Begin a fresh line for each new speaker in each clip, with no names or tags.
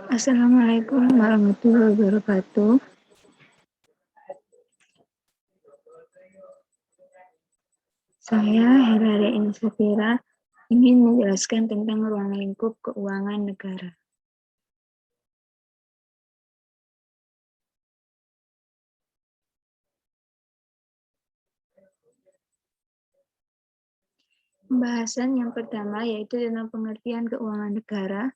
Assalamualaikum warahmatullahi wabarakatuh. Saya Herare Insafira ingin menjelaskan tentang ruang lingkup keuangan negara. Pembahasan yang pertama yaitu tentang pengertian keuangan negara,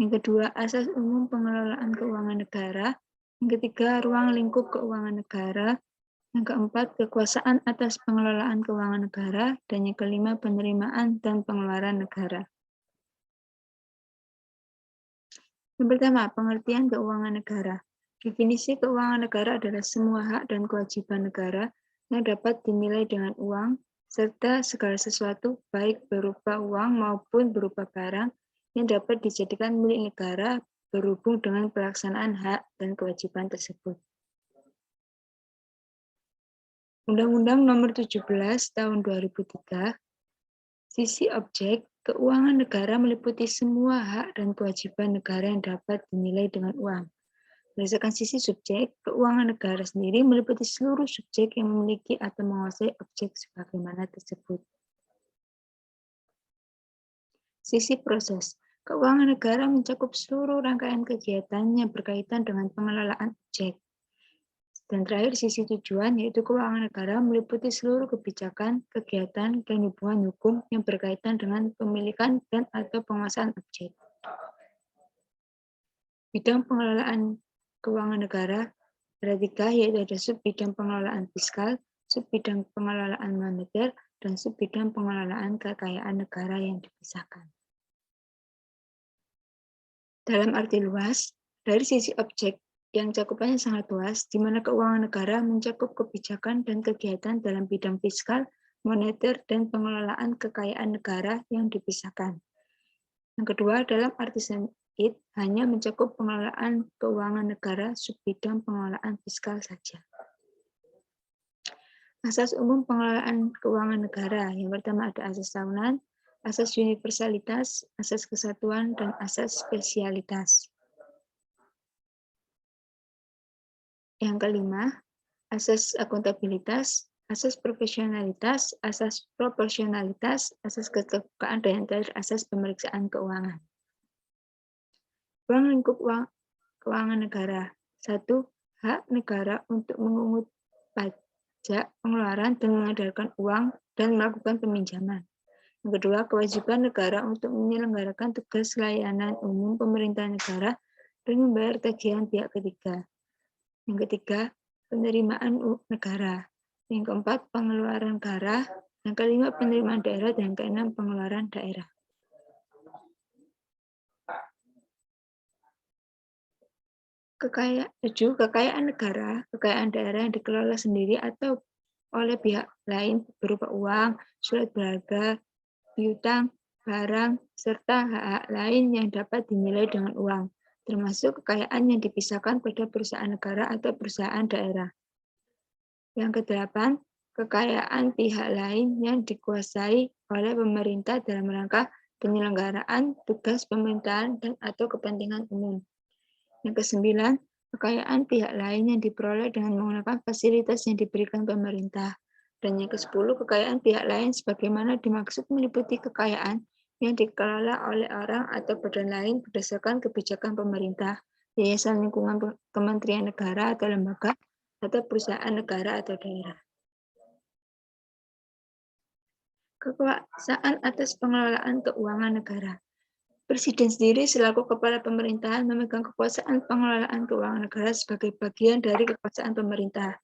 yang kedua asas umum pengelolaan keuangan negara, yang ketiga ruang lingkup keuangan negara, yang keempat kekuasaan atas pengelolaan keuangan negara, dan yang kelima penerimaan dan pengeluaran negara. Yang pertama, pengertian keuangan negara. Definisi keuangan negara adalah semua hak dan kewajiban negara yang dapat dinilai dengan uang, serta segala sesuatu baik berupa uang maupun berupa barang yang dapat dijadikan milik negara berhubung dengan pelaksanaan hak dan kewajiban tersebut. Undang-Undang Nomor 17 Tahun 2003, sisi objek, keuangan negara meliputi semua hak dan kewajiban negara yang dapat dinilai dengan uang. Berdasarkan sisi subjek, keuangan negara sendiri meliputi seluruh subjek yang memiliki atau menguasai objek sebagaimana tersebut. Sisi proses, keuangan negara mencakup seluruh rangkaian kegiatan yang berkaitan dengan pengelolaan objek. Dan terakhir, sisi tujuan, yaitu keuangan negara meliputi seluruh kebijakan, kegiatan, dan hubungan hukum yang berkaitan dengan pemilikan dan atau penguasaan objek. Bidang pengelolaan keuangan negara ada 3, yaitu ada sub-bidang pengelolaan fiskal, sub-bidang pengelolaan moneter, dan sub-bidang pengelolaan kekayaan negara yang dipisahkan. Dalam arti luas, dari sisi objek yang cakupannya sangat luas, di mana keuangan negara mencakup kebijakan dan kegiatan dalam bidang fiskal, moneter, dan pengelolaan kekayaan negara yang dipisahkan. Yang kedua, dalam arti sempit, hanya mencakup pengelolaan keuangan negara sub-bidang pengelolaan fiskal saja. Asas umum pengelolaan keuangan negara. Yang pertama ada asas tahunan, asas universalitas, asas kesatuan, dan asas spesialitas. Yang kelima, asas akuntabilitas, asas profesionalitas, asas proporsionalitas, asas keterbukaan, dan yang terakhir asas pemeriksaan keuangan. Ruang lingkup keuangan negara. 1. Hak negara untuk mengungut pajak, pengeluaran, dan mengedarkan uang, dan melakukan peminjaman. Yang kedua, kewajiban negara untuk menyelenggarakan tugas layanan umum pemerintah negara dan membayar tagihan pihak ketiga. Yang ketiga, penerimaan negara. Yang keempat, pengeluaran negara. Yang kelima, penerimaan daerah. Dan yang keenam, pengeluaran daerah. Kekayaan negara, kekayaan daerah yang dikelola sendiri atau oleh pihak lain berupa uang, surat berharga, piutang, barang, serta hak-hak lain yang dapat dinilai dengan uang, termasuk kekayaan yang dipisahkan pada perusahaan negara atau perusahaan daerah. Yang kedelapan, kekayaan pihak lain yang dikuasai oleh pemerintah dalam rangka penyelenggaraan tugas pemerintahan dan atau kepentingan umum. Yang kesembilan, kekayaan pihak lain yang diperoleh dengan menggunakan fasilitas yang diberikan pemerintah. Dan yang ke-10, kekayaan pihak lain sebagaimana dimaksud meliputi kekayaan yang dikelola oleh orang atau badan lain berdasarkan kebijakan pemerintah, yayasan lingkungan kementerian negara atau lembaga, atau perusahaan negara atau daerah. Kekuasaan atas pengelolaan keuangan negara. Presiden sendiri selaku kepala pemerintahan memegang kekuasaan pengelolaan keuangan negara sebagai bagian dari kekuasaan pemerintah.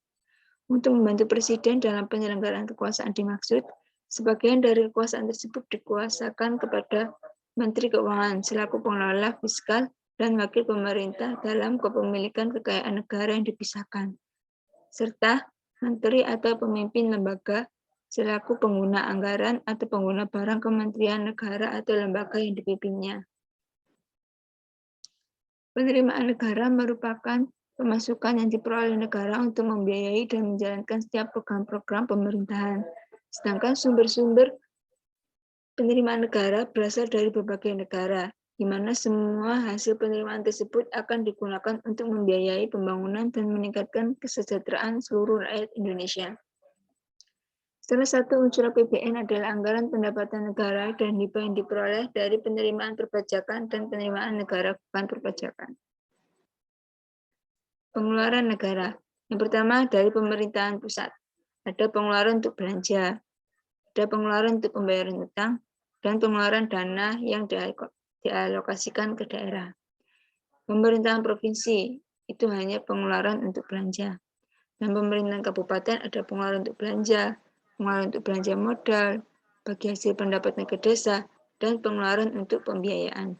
Untuk membantu Presiden dalam penyelenggaraan kekuasaan dimaksud, sebagian dari kekuasaan tersebut dikuasakan kepada Menteri Keuangan selaku pengelola fiskal dan wakil pemerintah dalam kepemilikan kekayaan negara yang dipisahkan, serta menteri atau pemimpin lembaga selaku pengguna anggaran atau pengguna barang kementerian negara atau lembaga yang dipimpinnya. Penerimaan negara merupakan pemasukan yang diperoleh negara untuk membiayai dan menjalankan setiap program-program pemerintahan. Sedangkan sumber-sumber penerimaan negara berasal dari berbagai negara, di mana semua hasil penerimaan tersebut akan digunakan untuk membiayai pembangunan dan meningkatkan kesejahteraan seluruh rakyat Indonesia. Salah satu unsur APBN adalah anggaran pendapatan negara dan hibah yang diperoleh dari penerimaan perpajakan dan penerimaan negara bukan perpajakan. Pengeluaran negara. Yang pertama dari pemerintahan pusat. Ada pengeluaran untuk belanja, ada pengeluaran untuk pembayaran utang, dan pengeluaran dana yang dialokasikan ke daerah. Pemerintahan provinsi itu hanya pengeluaran untuk belanja. Dan pemerintahan kabupaten ada pengeluaran untuk belanja, pengeluaran untuk belanja modal, bagi hasil pendapatan ke desa, dan pengeluaran untuk pembiayaan.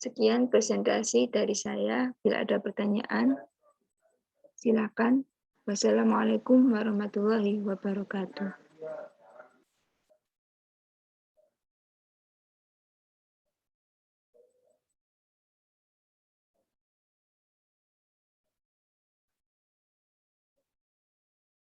Sekian presentasi dari saya. Bila ada pertanyaan, silakan. Wassalamualaikum warahmatullahi wabarakatuh.